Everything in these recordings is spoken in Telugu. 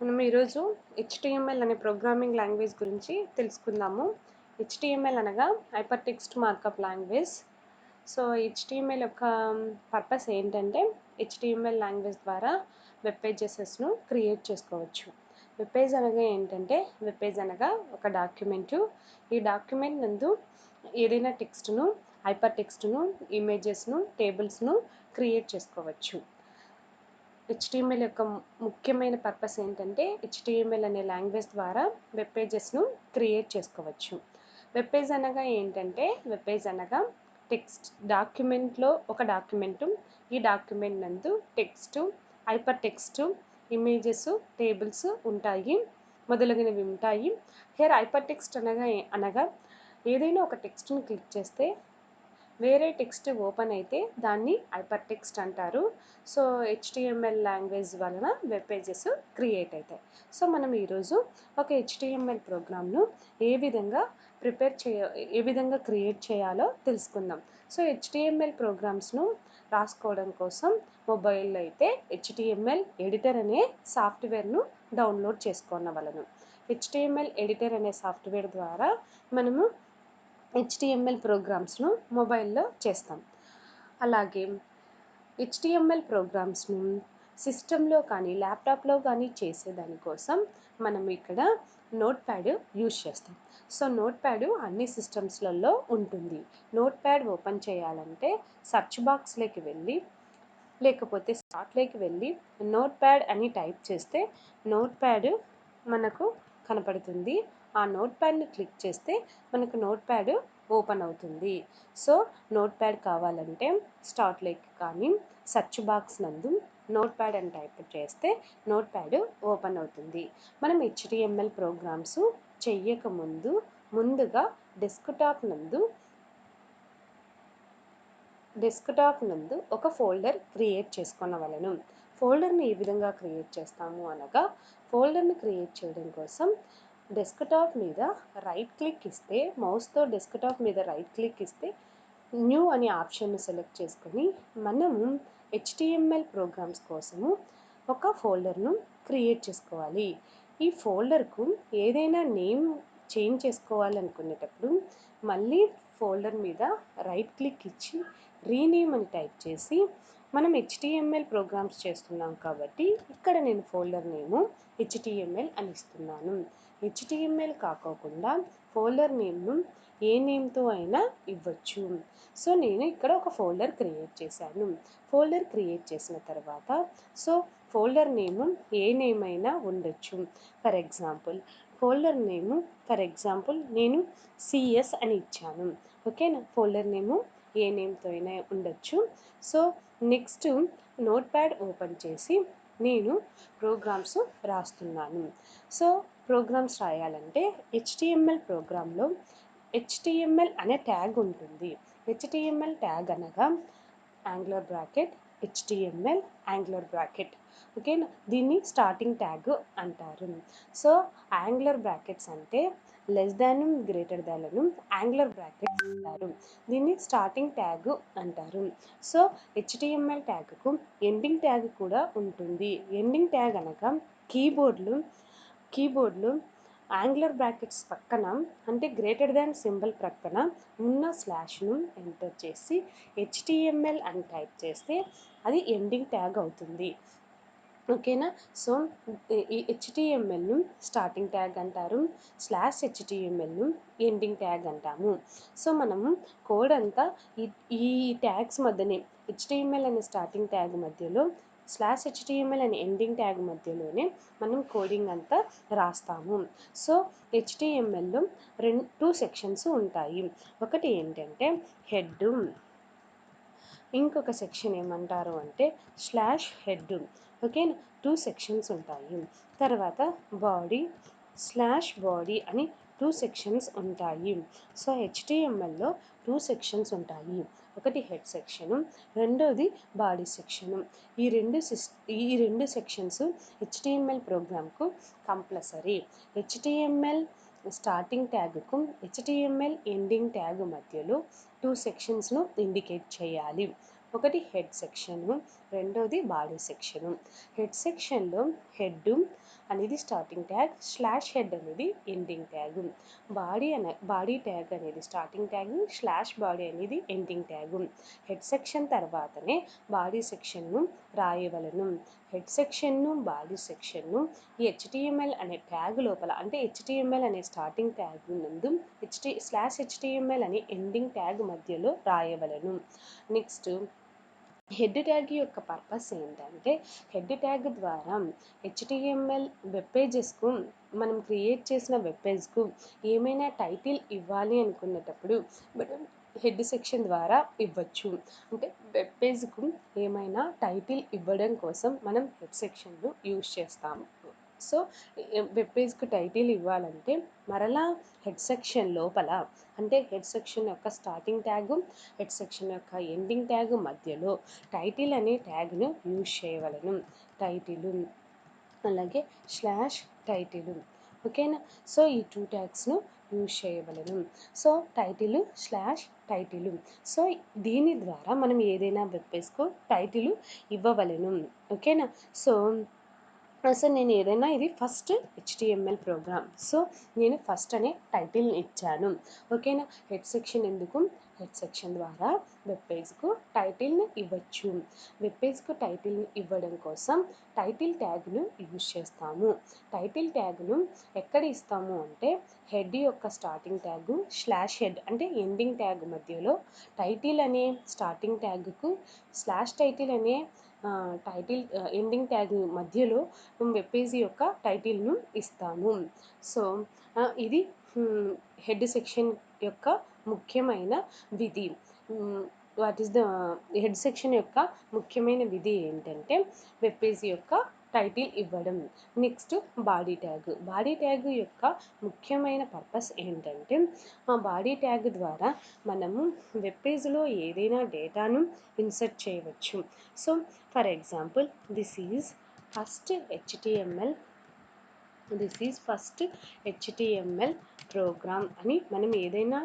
మనం ఈరోజు హెచ్టిఎంఎల్ అనే ప్రోగ్రామింగ్ లాంగ్వేజ్ గురించి తెలుసుకుందాము. హెచ్టిఎంఎల్ అనగా hyper text markup language. So HTML యొక్క పర్పస్ ఏంటంటే హెచ్టిఎంఎల్ లాంగ్వేజ్ ద్వారా వెబ్ పేజెస్ను క్రియేట్ చేసుకోవచ్చు. వెబ్ పేజ్ అనగా ఏంటంటే వెబ్ పేజ్ అనగా ఒక డాక్యుమెంటు. ఈ డాక్యుమెంట్ నందు ఏదైనా టెక్స్ట్ను, హైపర్ టెక్స్ట్ను, ఇమేజెస్ను, టేబుల్స్ను క్రియేట్ చేసుకోవచ్చు. హెచ్టిఎంఎల్ యొక్క ముఖ్యమైన పర్పస్ ఏంటంటే హెచ్టిఎంఎల్ అనే లాంగ్వేజ్ ద్వారా వెబ్ పేజెస్ను క్రియేట్ చేసుకోవచ్చు. వెబ్ పేజ్ అనగా ఏంటంటే వెబ్ పేజ్ అనగా టెక్స్ట్ డాక్యుమెంట్లో ఒక డాక్యుమెంటు. ఈ డాక్యుమెంట్ నందు text, hyper text, images, tables ఉంటాయి, మొదలగునవి ఉంటాయి. హియర్ హైపర్ టెక్స్ట్ అనగా ఏదైనా ఒక టెక్స్ట్ని క్లిక్ చేస్తే వేరే టెక్స్ట్ ఓపెన్ అయితే దాన్ని హైపర్ టెక్స్ట్ అంటారు. సో హెచ్టిఎంఎల్ లాంగ్వేజ్ వలన వెబ్ పేజెస్ క్రియేట్ అవుతాయి. సో మనం ఈరోజు ఒక హెచ్టిఎంఎల్ ప్రోగ్రామ్ను ఏ విధంగా ఏ విధంగా క్రియేట్ చేయాలో తెలుసుకుందాం. సో హెచ్టిఎంఎల్ ప్రోగ్రామ్స్ను రాసుకోవడం కోసం మొబైల్లో అయితే హెచ్టిఎంఎల్ ఎడిటర్ అనే సాఫ్ట్వేర్ను డౌన్లోడ్ చేసుకోనవలను. హెచ్టిఎంఎల్ ఎడిటర్ అనే సాఫ్ట్వేర్ ద్వారా మనము హెచ్టిఎంఎల్ ప్రోగ్రామ్స్ను మొబైల్లో చేస్తాం. అలాగే హెచ్టిఎంఎల్ ప్రోగ్రామ్స్ను సిస్టంలో కానీ ల్యాప్టాప్లో కానీ చేసేదానికోసం మనం ఇక్కడ నోట్ ప్యాడ్ యూజ్ చేస్తాం. సో నోట్ ప్యాడ్ అన్ని సిస్టమ్స్లలో ఉంటుంది. నోట్ ప్యాడ్ ఓపెన్ చేయాలంటే సెర్చ్ బాక్స్లోకి వెళ్ళి లేకపోతే స్టార్ట్లోకి వెళ్ళి నోట్ ప్యాడ్ అని టైప్ చేస్తే నోట్ ప్యాడ్ మనకు కనపడుతుంది. ఆ నోట్ ప్యాడ్ని క్లిక్ చేస్తే మనకు నోట్ ప్యాడ్ ఓపెన్ అవుతుంది. సో నోట్ ప్యాడ్ కావాలంటే స్టార్ట్లోకి కానీ సెర్చ్ బాక్స్ నందు నోట్ ప్యాడ్ అని టైప్ చేస్తే నోట్ ప్యాడ్ ఓపెన్ అవుతుంది. మనం హెచ్టిఎంఎల్ ప్రోగ్రామ్స్ చెయ్యకముందు ముందుగా డెస్క్టాప్ నందు ఒక ఫోల్డర్ క్రియేట్ చేసుకొనవలెను. ఫోల్డర్ని ఏ విధంగా క్రియేట్ చేస్తాము అనగా ఫోల్డర్ని క్రియేట్ చేయడం కోసం డెస్క్టాప్ మీద రైట్ క్లిక్ ఇస్తే మౌస్తో డెస్క్టాప్ మీద రైట్ క్లిక్ ఇస్తే న్యూ అనే ఆప్షన్ను సెలెక్ట్ చేసుకొని మనము హెచ్టిఎంఎల్ ప్రోగ్రామ్స్ కోసము ఒక ఫోల్డర్ను క్రియేట్ చేసుకోవాలి. ఈ ఫోల్డర్కు ఏదైనా నేమ్ చేంజ్ చేసుకోవాలనుకునేటప్పుడు మళ్ళీ ఫోల్డర్ మీద రైట్ క్లిక్ ఇచ్చి రీనేమ్ అని టైప్ చేసి మనం హెచ్టిఎంఎల్ ప్రోగ్రామ్స్ చేస్తున్నాం కాబట్టి ఇక్కడ నేను ఫోల్డర్ నేము హెచ్టిఎంఎల్ అని ఇస్తున్నాను. హెచ్టిఎంఎల్ కాకోకుండా ఫోల్డర్ నేమ్ను ఏ నేమ్తో అయినా ఇవ్వచ్చు. సో నేను ఇక్కడ ఒక ఫోల్డర్ క్రియేట్ చేశాను. ఫోల్డర్ క్రియేట్ చేసిన తర్వాత సో ఫోల్డర్ నేము ఏ నేమ్ అయినా ఉండొచ్చు. ఫర్ ఎగ్జాంపుల్ నేను సిఎస్ అని ఇచ్చాను. ఓకేనా, ఫోల్డర్ నేము ఏ నేమ్తో అయినా ఉండొచ్చు. So next note pad open చేసి నేను ప్రోగ్రామ్స్ రాస్తున్నాను. సో ప్రోగ్రామ్స్ రాయాలంటే హెచ్టిఎంఎల్ ప్రోగ్రాంలో హెచ్టిఎంఎల్ అనే ట్యాగ్ ఉంటుంది. హెచ్టిఎంఎల్ ట్యాగ్ అనగా angular bracket HTML angular bracket. ఓకేనా, దీన్ని స్టార్టింగ్ ట్యాగ్ అంటారు. సో యాంగులర్ బ్రాకెట్స్ అంటే less than greater than angular brackets అంటారు. దీన్ని స్టార్టింగ్ ట్యాగ్ అంటారు. సో హెచ్టిఎంఎల్ ట్యాగ్కు ఎండింగ్ ట్యాగ్ కూడా ఉంటుంది. ఎండింగ్ ట్యాగ్ అనగా కీబోర్డ్లో యాంగులర్ బ్రాకెట్స్ పక్కన అంటే గ్రేటర్ దాన్ సింబల్ ప్రక్కన ఉన్న స్లాష్ను ఎంటర్ చేసి హెచ్టిఎంఎల్ అని టైప్ చేస్తే అది ఎండింగ్ ట్యాగ్ అవుతుంది. ఓకేనా, సో ఈ హెచ్టిఎంఎల్ను స్టార్టింగ్ ట్యాగ్ అంటారు, /HTMLను ఎండింగ్ ట్యాగ్ అంటాము. సో మనము కోడ్ అంతా ఈ ట్యాగ్స్ మధ్యనే హెచ్టిఎంఎల్ అనే స్టార్టింగ్ ట్యాగ్ మధ్యలో /HTML అనే ఎండింగ్ ట్యాగ్ మధ్యలోనే మనం కోడింగ్ అంతా రాస్తాము. సో హెచ్టిఎంఎల్లో 2 సెక్షన్స్ ఉంటాయి. ఒకటి ఏంటంటే హెడ్, ఇంకొక సెక్షన్ ఏమంటారు అంటే /head. ఓకేనా, 2 సెక్షన్స్ ఉంటాయి. తర్వాత బాడీ అని 2 సెక్షన్స్ ఉంటాయి. సో హెచ్టిఎంఎల్లో 2 సెక్షన్స్ ఉంటాయి. ఒకటి హెడ్ సెక్షను, రెండోది బాడీ సెక్షను. ఈ రెండు సెక్షన్స్ హెచ్టిఎంఎల్ ప్రోగ్రామ్కు కంపల్సరీ. హెచ్టిఎంఎల్ స్టార్టింగ్ ట్యాగ్కు హెచ్టిఎంఎల్ ఎండింగ్ ట్యాగ్ మధ్యలో 2 సెక్షన్స్ను ఇండికేట్ చేయాలి. ఒకటి హెడ్ సెక్షను, రెండోది బాడీ సెక్షను. హెడ్ సెక్షన్లో హెడ్ అనేది స్టార్టింగ్ ట్యాగ్, స్లాష్ హెడ్ అనేది ఎండింగ్ ట్యాగ్. బాడీ ట్యాగ్ అనేది స్టార్టింగ్ ట్యాగ్, స్లాష్ బాడీ అనేది ఎండింగ్ ట్యాగ్. హెడ్ సెక్షన్ తర్వాతనే బాడీ సెక్షన్ను రాయవలను. హెడ్ సెక్షన్ను, బాడీ సెక్షన్ను ఈ హెచ్టిఎంఎల్ అనే ట్యాగ్ లోపల, అంటే హెచ్టిఎంఎల్ అనే స్టార్టింగ్ ట్యాగ్ నందు హెచ్టిఎంఎల్ అనే ఎండింగ్ ట్యాగ్ మధ్యలో రాయవలను. నెక్స్ట్ హెడ్ ట్యాగ్ యొక్క పర్పస్ ఏంటంటే, హెడ్ ట్యాగ్ ద్వారా హెచ్టిఎంఎల్ వెబ్ పేజెస్కు, మనం క్రియేట్ చేసిన వెబ్ పేజ్కు ఏమైనా టైటిల్ ఇవ్వాలి అనుకునేటప్పుడు మనం హెడ్ సెక్షన్ ద్వారా ఇవ్వచ్చు. అంటే వెబ్ పేజ్కు ఏమైనా టైటిల్ ఇవ్వడం కోసం మనం హెడ్ సెక్షన్ను యూజ్ చేస్తాము. సో వెబ్ పేజ్కి టైటిల్ ఇవ్వాలంటే మరలా హెడ్ సెక్షన్ లోపల, అంటే హెడ్ సెక్షన్ యొక్క స్టార్టింగ్ ట్యాగు, హెడ్ సెక్షన్ యొక్క ఎండింగ్ ట్యాగ్ మధ్యలో టైటిల్ అనే ట్యాగ్ను యూజ్ చేయవలను. టైటిలు అలాగే స్లాష్ టైటిలు, ఓకేనా. సో ఈ 2 ట్యాగ్స్ను యూజ్ చేయవలను. So title slash title. So దీని ద్వారా మనం ఏదైనా వెబ్ పేజ్కు టైటిలు ఇవ్వవలను, ఓకేనా. సో నేను ఏదైనా ఇది ఫస్ట్ హెచ్టిఎంఎల్ ప్రోగ్రామ్, సో నేను ఫస్ట్ అనే టైటిల్ ఇచ్చాను, ఓకేనా. హెడ్ సెక్షన్ ఎందుకు, హెడ్ సెక్షన్ ద్వారా వెబ్ పేజ్కు టైటిల్ని ఇవ్వచ్చు. వెబ్ పేజ్కు టైటిల్ని ఇవ్వడం కోసం టైటిల్ ట్యాగ్ను యూజ్ చేస్తాము. టైటిల్ ట్యాగ్ను ఎక్కడ ఇస్తాము అంటే, హెడ్ యొక్క స్టార్టింగ్ ట్యాగు, స్లాష్ హెడ్ అంటే ఎండింగ్ ట్యాగ్ మధ్యలో టైటిల్ అనే స్టార్టింగ్ ట్యాగ్కు, స్లాష్ టైటిల్ అనే టైటిల్ ఎండింగ్ ట్యాగ్ మధ్యలో వెబ్ పేజీ యొక్క టైటిల్ను ఇస్తాము. సో ఇది హెడ్ సెక్షన్ యొక్క ముఖ్యమైన విధి. What is the head section యొక్క ముఖ్యమైన విధి ఏంటంటే, వెబ్ పేజీ యొక్క టైటిల్ ఇవ్వడం. Next body tag. Body tag యొక్క ముఖ్యమైన పర్పస్ ఏంటంటే, ఆ బాడీ ట్యాగ్ ద్వారా మనము వెబ్ పేజ్లో ఏదైనా డేటాను ఇన్సర్ట్ చేయవచ్చు. So for example, this is first HTML programme అని మనం ఏదైనా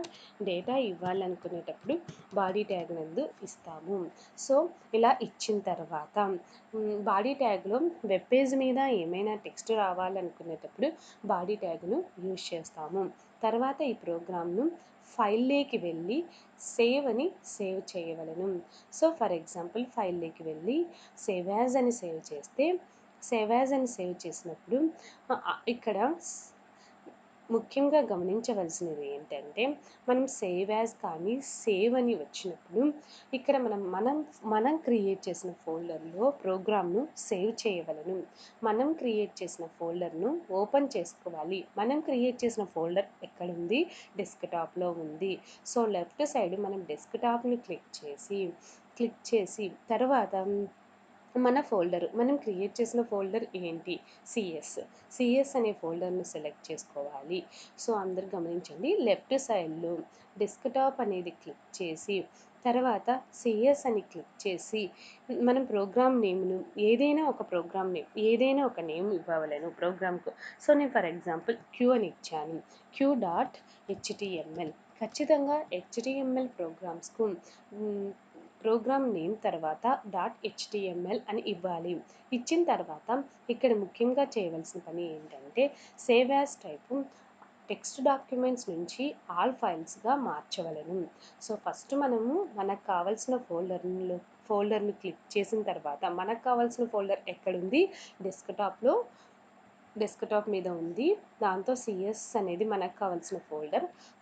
డేటా ఇవ్వాలనుకునేటప్పుడు బాడీ ట్యాగ్ నందు ఇస్తాము. సో ఇలా ఇచ్చిన తర్వాత బాడీ ట్యాగ్లో వెబ్ పేజ్ మీద ఏమైనా టెక్స్ట్ రావాలనుకునేటప్పుడు బాడీ ట్యాగ్ను యూజ్ చేస్తాము. తర్వాత ఈ ప్రోగ్రామ్ను ఫైల్లోకి వెళ్ళి సేవ్ చేయవలను. సో ఫర్ ఎగ్జాంపుల్, ఫైల్లోకి వెళ్ళి సేవ్ యాజ్ అని సేవ్ చేసినప్పుడు ఇక్కడ ముఖ్యంగా గమనించవలసినది ఏంటంటే, మనం సేవ్ యాజ్ కానీ సేవ్ అని వచ్చినప్పుడు ఇక్కడ మనం క్రియేట్ చేసిన ఫోల్డర్లో ప్రోగ్రామ్ను సేవ్ చేయవలను. మనం క్రియేట్ చేసిన ఫోల్డర్ను ఓపెన్ చేసుకోవాలి. మనం క్రియేట్ చేసిన ఫోల్డర్ ఎక్కడుంది, డెస్క్టాప్లో ఉంది. సో లెఫ్ట్ సైడ్ మనం డెస్క్టాప్ని క్లిక్ చేసి తర్వాత మనం క్రియేట్ చేసిన ఫోల్డర్ ఏంటి, సిఎస్ అనే ఫోల్డర్ను సెలెక్ట్ చేసుకోవాలి. సో అందరు గమనించండి, లెఫ్ట్ సైడ్లో డెస్క్టాప్ అనేది క్లిక్ చేసి తర్వాత సిఎస్ అని క్లిక్ చేసి మనం ప్రోగ్రామ్ నేమ్ను ఏదైనా ఒక నేమ్ ఇవ్వవలను ప్రోగ్రామ్కు. సో నేను ఫర్ ఎగ్జాంపుల్ క్యూ అని ఇచ్చాను, Q.html. ఖచ్చితంగా హెచ్టిఎంఎల్ ప్రోగ్రామ్స్కు ప్రోగ్రామ్ నేమ్ తర్వాత .html అని ఇవ్వాలి. ఇచ్చిన తర్వాత ఇక్కడ ముఖ్యంగా చేయవలసిన పని ఏంటంటే, save as type text documents నుంచి ఆల్ ఫైల్స్గా మార్చవలను. సో ఫస్ట్ మనకు కావాల్సిన ఫోల్డర్ను క్లిక్ చేసిన తర్వాత మనకు కావాల్సిన ఫోల్డర్ ఎక్కడుంది, డెస్క్టాప్ మీద ఉంది. దాంతో సిఎస్ అనేది మనకు కావాల్సిన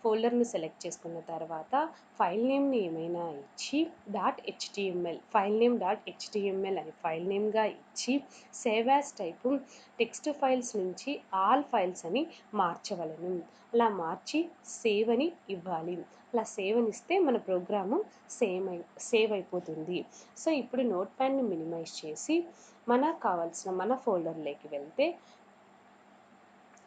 ఫోల్డర్ని సెలెక్ట్ చేసుకున్న తర్వాత ఫైల్ నేమ్ని ఏమైనా ఇచ్చి .html అని ఫైల్ నేమ్గా ఇచ్చి save as type text files నుంచి ఆల్ ఫైల్స్ అని మార్చవలను. అలా మార్చి సేవ్ అని ఇవ్వాలి. అలా సేవ్ అని ఇస్తే మన ప్రోగ్రాము సేవ్ అయిపోతుంది. సో ఇప్పుడు నోట్ ప్యాడ్ని మినిమైజ్ చేసి మనకు కావాల్సిన మన ఫోల్డర్లోకి వెళ్తే,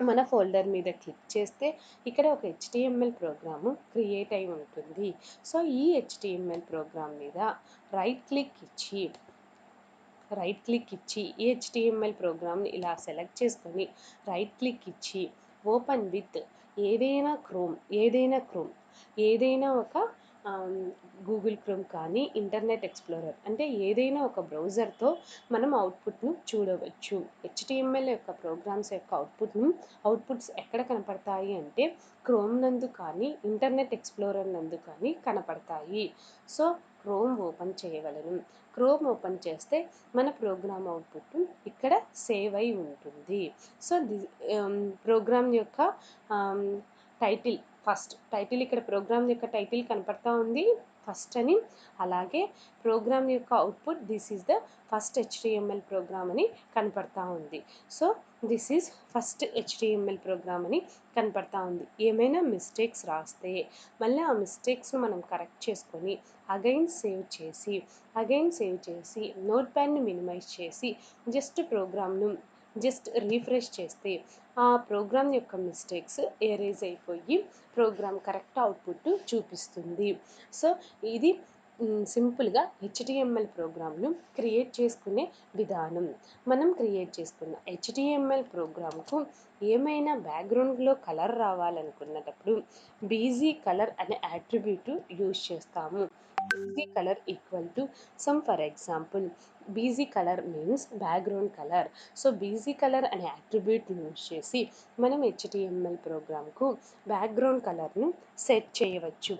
మన ఫోల్డర్ మీద క్లిక్ చేస్తే ఇక్కడ ఒక హెచ్టిఎంఎల్ ప్రోగ్రాము క్రియేట్ అయి ఉంటుంది. సో ఈ హెచ్టిఎంఎల్ ప్రోగ్రామ్ మీద రైట్ క్లిక్ ఇచ్చి ఈ హెచ్టిఎంఎల్ ప్రోగ్రామ్ని ఇలా సెలెక్ట్ చేసుకొని రైట్ క్లిక్ ఇచ్చి ఓపెన్ విత్ ఏదైనా ఒక గూగుల్ క్రోమ్ కానీ, ఇంటర్నెట్ ఎక్స్‌ప్లోరర్ అంటే ఏదైనా ఒక బ్రౌజర్‌తో మనం అవుట్‌పుట్‌ను చూడవచ్చు. హెచ్‌టీఎంఎల్ యొక్క ప్రోగ్రామ్స్ యొక్క అవుట్‌పుట్స్ ఎక్కడ కనపడతాయి అంటే క్రోమ్ నందు కానీ, ఇంటర్నెట్ ఎక్స్‌ప్లోరర్ నందు కానీ కనపడతాయి. సో, క్రోమ్ ఓపెన్ చేయవలెను. క్రోమ్ ఓపెన్ చేస్తే మన ప్రోగ్రామ్ అవుట్‌పుట్ ఇక్కడ సేవ్ అయి ఉంటుంది. సో, ప్రోగ్రామ్ యొక్క ఆహ్, టైటిల్ టైటిల్ ఇక్కడ ప్రోగ్రామ్ యొక్క టైటిల్ కనపడతా ఉంది ఫస్ట్ అని. అలాగే ప్రోగ్రామ్ యొక్క output this is the first HTML program అని కనపడతా ఉంది. So, this is first HTML program అని కనపడతా ఉంది. ఏమైనా మిస్టేక్స్ రాస్తే మళ్ళీ ఆ మిస్టేక్స్‌ను మనం కరెక్ట్ చేసుకొని అగైన్ సేవ్ చేసి నోట్‌ప్యాడ్‌ని మినిమైజ్ చేసి జస్ట్ రీఫ్రెష్ చేస్తే ఆ ప్రోగ్రామ్ యొక్క మిస్టేక్స్ ఎరేజ్ అయిపోయి ప్రోగ్రామ్ కరెక్ట్ అవుట్‌పుట్ చూపిస్తుంది. సో, ఇది సింపుల్‌గా హెచ్‌టీఎంఎల్ ప్రోగ్రామ్‌ను క్రియేట్ చేసుకునే విధానం. మనం క్రియేట్ చేసుకున్న హెచ్‌టీఎంఎల్ ప్రోగ్రామ్‌కు ఏమైనా బ్యాక్‌గ్రౌండ్‌లో కలర్ రావాలనుకున్నటప్పుడు బీజీ కలర్ అనే అట్రిబ్యూట్ యూజ్ చేస్తాము. BG colour equal to for example BG colour means background colour. So, BG colour అనే అట్రిబ్యూట్ యూజ్ చేసి మనం హెచ్‌టీఎంఎల్ ప్రోగ్రామ్‌కు బ్యాక్‌గ్రౌండ్ కలర్‌ను సెట్ చేయవచ్చు.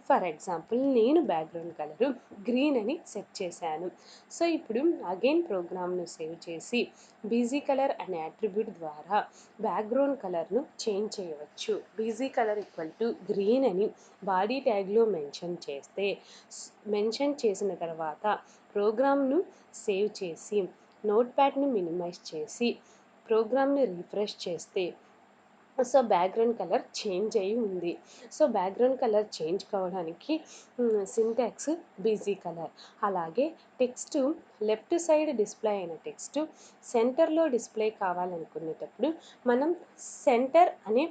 ఫర్ ఎగ్జాంపుల్ నేను బ్యాక్‌గ్రౌండ్ కలరు గ్రీన్ అని సెట్ చేశాను. సో, ఇప్పుడు అగైన్ ప్రోగ్రామ్‌ను సేవ్ చేసి బీజీ కలర్ అనే అట్రిబ్యూట్ ద్వారా బ్యాక్‌గ్రౌండ్ కలర్‌ను చేంజ్ చేయవచ్చు. BG colour equal to green అని బాడీ ట్యాగ్‌లో మెన్షన్ చేసిన తర్వాత ప్రోగ్రామ్‌ను సేవ్ చేసి నోట్‌ప్యాడ్‌ని మినిమైజ్ చేసి ప్రోగ్రామ్‌ని రిఫ్రెష్ చేస్తే సో, బ్యాక్‌గ్రౌండ్ కలర్ చేంజ్ అయ్యి ఉంది. సో, బ్యాక్‌గ్రౌండ్ కలర్ చేంజ్ కావడానికి సింటాక్స్ బీజీ కలర్. అలాగే టెక్స్ట్ లెఫ్ట్ సైడ్ డిస్‌ప్లే అయిన టెక్స్ట్ సెంటర్‌లో డిస్‌ప్లే కావాలనుకునేటప్పుడు మనం సెంటర్ అనే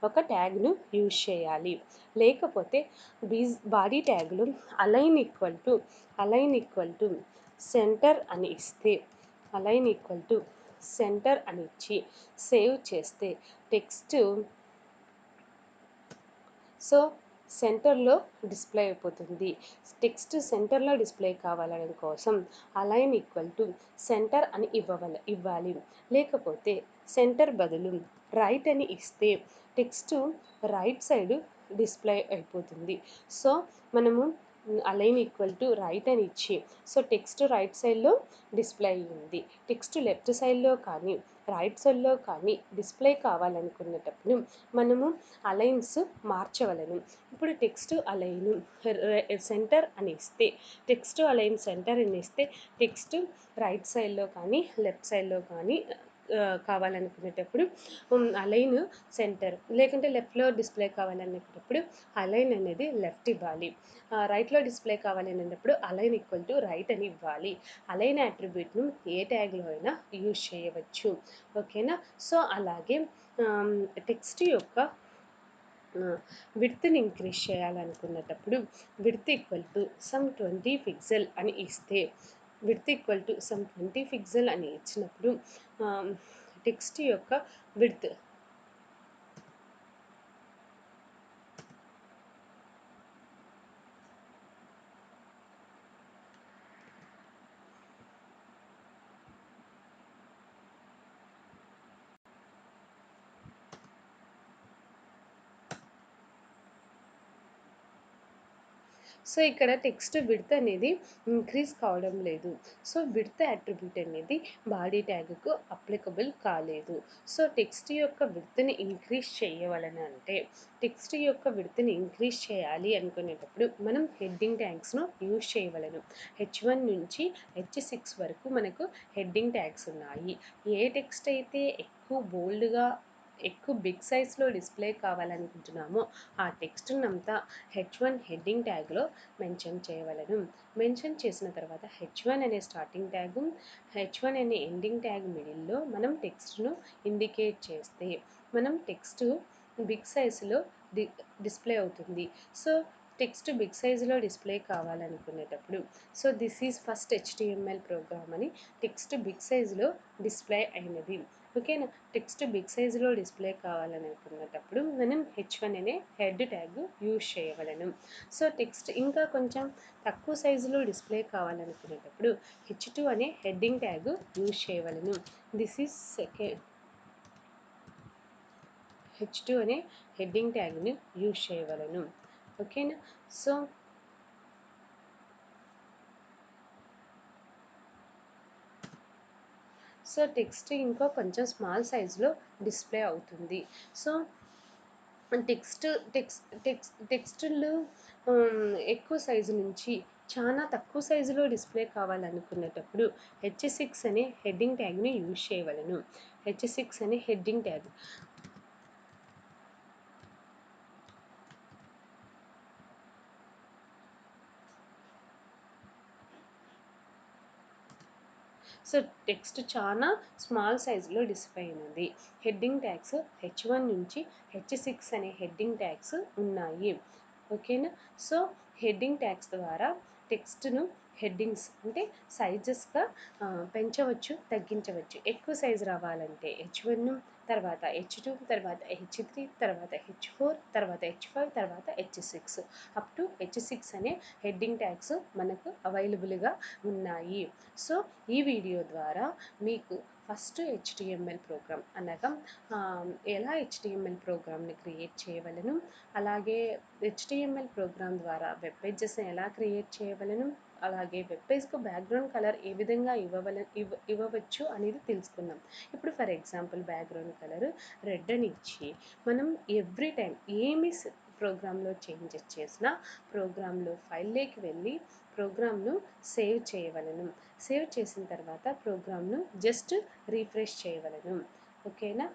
ఒక ట్యాగ్‌ను యూజ్ చేయాలి. లేకపోతే బాడీ ట్యాగ్‌లో అలైన్ ఈక్వల్ టు సెంటర్ అని ఇస్తే సెంటర్ అని ఇచ్చి సేవ్ చేస్తే టెక్స్ట్ సో సెంటర్లో డిస్ప్లే అయిపోతుంది. టెక్స్ట్ సెంటర్లో డిస్ప్లే కావాలనడం కోసం అలైన్ ఈక్వల్ టు సెంటర్ అని ఇవ్వాలి. లేకపోతే సెంటర్ బదులు రైట్ అని ఇస్తే టెక్స్ట్ రైట్ సైడ్ డిస్ప్లే అయిపోతుంది. సో, మనము అలైన్ ఈక్వల్ టు రైట్ అని ఇచ్చి సో టెక్స్ట్ రైట్ సైడ్లో డిస్ప్లే అయ్యింది. టెక్స్ట్ లెఫ్ట్ సైడ్లో కానీ రైట్ సైడ్లో కానీ డిస్ప్లే కావాలనుకునేటప్పుడు మనము అలైన్స్ మార్చవలెను. ఇప్పుడు టెక్స్ట్ అలైన్ సెంటర్ అని ఇస్తే టెక్స్ట్ రైట్ సైడ్లో కానీ లెఫ్ట్ సైడ్లో కానీ కావాలనుకునేటప్పుడు అలైన్ సెంటర్ లేకుంటే లెఫ్ట్లో డిస్ప్లే కావాలనేటప్పుడు అలైన్ అనేది లెఫ్ట్ ఇవ్వాలి. రైట్లో డిస్ప్లే కావాలనేటప్పుడు అలైన్ ఈక్వల్ టు రైట్ అని ఇవ్వాలి. అలైన్ అట్రిబ్యూట్‌ను ఏ ట్యాగ్‌లో అయినా యూజ్ చేయవచ్చు. ఓకేనా? సో, అలాగే టెక్స్ట్ యొక్క విడ్త్‌ని ఇంక్రీజ్ చేయాలనుకునేటప్పుడు విడ్త్ ఈక్వల్ టు 20 పిక్సెల్ అని ఇస్తే విడ్త్ ఈక్వల్ టు 20 పిక్సెల్ అని ఇచ్చినప్పుడు టెక్స్ట్ యొక్క విడ్త్ సో, ఇక్కడ టెక్స్ట్ విడ్త్ అనేది ఇంక్రీజ్ కావడం లేదు. సో, విడ్త్ అట్రిబ్యూట్ అనేది బాడీ ట్యాగ్‌కు అప్లికబుల్ కాలేదు. సో, టెక్స్ట్ యొక్క విడ్త్‌ని ఇంక్రీజ్ చేయవలెనంటే టెక్స్ట్ యొక్క విడ్త్‌ని ఇంక్రీజ్ చేయాలి అనుకునేటప్పుడు మనం హెడ్డింగ్ ట్యాగ్స్‌ను యూజ్ చేయవలెను. H1 నుంచి H6 వరకు మనకు హెడ్డింగ్ ట్యాగ్స్ ఉన్నాయి. ఏ టెక్స్ట్ అయితే ఎక్కువ బిగ్ సైజ్‌లో డిస్ప్లే కావాలనుకుంటున్నామో ఆ టెక్స్ట్‌నంతా H1 హెడ్డింగ్ ట్యాగ్‌లో మెన్షన్ చేయవలెను. మెన్షన్ చేసిన తర్వాత H1 అనే స్టార్టింగ్ ట్యాగు, H1 అనే ఎండింగ్ ట్యాగ్ మిడిల్‌లో మనం టెక్స్ట్‌ను ఇండికేట్ చేస్తే మనం టెక్స్ట్ బిగ్ సైజ్‌లో డి డిస్ప్లే అవుతుంది. సో, టెక్స్ట్ బిగ్ సైజ్‌లో డిస్ప్లే కావాలనుకునేటప్పుడు so, this is first HTML program అని టెక్స్ట్ బిగ్ సైజ్‌లో డిస్ప్లే అయినది. ఓకేనా. టెక్స్ట్ బిగ్ సైజులో డిస్ప్లే కావాలని అనుకున్నప్పుడు మనం H1 అనే హెడ్ ట్యాగ్ యూజ్ చేయవలెను. సో టెక్స్ట్ ఇంకా కొంచెం తక్కువ సైజులో డిస్ప్లే కావాలనుకునేటప్పుడు H2 అనే హెడ్డింగ్ ట్యాగ్ యూజ్ చేయవలెను. దిస్ ఈజ్ సెకండ్ H2 అనే హెడ్డింగ్ ట్యాగ్ని యూజ్ చేయవలెను. ఓకేనా. సో టెక్స్ట్ ఇంకో కొంచెం స్మాల్ సైజులో డిస్ప్లే అవుతుంది. సో టెక్స్టులు ఎక్కువ సైజు నుంచి చాలా తక్కువ సైజులో డిస్ప్లే కావాలనుకునేటప్పుడు H6 అనే హెడ్డింగ్ ట్యాగ్ని యూజ్ చేయవలెను. H6 అనే హెడ్డింగ్ ట్యాగ్. సో టెక్స్ట్ చాలా స్మాల్ సైజులో డిస్ప్లే అయినది. హెడ్డింగ్ ట్యాగ్స్ H1 నుంచి H6 అనే హెడ్డింగ్ ట్యాగ్స్ ఉన్నాయి. ఓకేనా. సో హెడ్డింగ్ ట్యాగ్స్ ద్వారా టెక్స్ట్ను హెడ్డింగ్స్ అంటే సైజెస్గా పెంచవచ్చు, తగ్గించవచ్చు. ఎక్కువ సైజు రావాలంటే H1, తర్వాత H2, తర్వాత H3, తర్వాత H4, తర్వాత H5, తర్వాత H6 అప్ టు H6 అనే హెడ్డింగ్ ట్యాగ్స్ మనకు అవైలబుల్గా ఉన్నాయి. సో ఈ వీడియో ద్వారా మీకు ఫస్ట్ HTML ప్రోగ్రామ్ అనగా ఎలా HTML ప్రోగ్రామ్ని క్రియేట్ చేయవలెను, అలాగే HTML ప్రోగ్రామ్ ద్వారా వెబ్ పేజెస్ని ఎలా క్రియేట్ చేయవలెను, అలాగే వెబ్ పేజ్కు బ్యాక్గ్రౌండ్ కలర్ ఏ విధంగా ఇవ్వవచ్చు అనేది తెలుసుకుందాం. ఇప్పుడు for example background colour red అని ఇచ్చి మనం ఎవ్రీ టైం ఏమి ప్రోగ్రాంలో చేంజెస్ చేసినా ప్రోగ్రాంలో ఫైల్లోకి వెళ్ళి ప్రోగ్రామ్ను సేవ్ చేయవలెను. సేవ్ చేసిన తర్వాత ప్రోగ్రామ్ను జస్ట్ రీఫ్రెష్ చేయవలెను. ఓకేనా.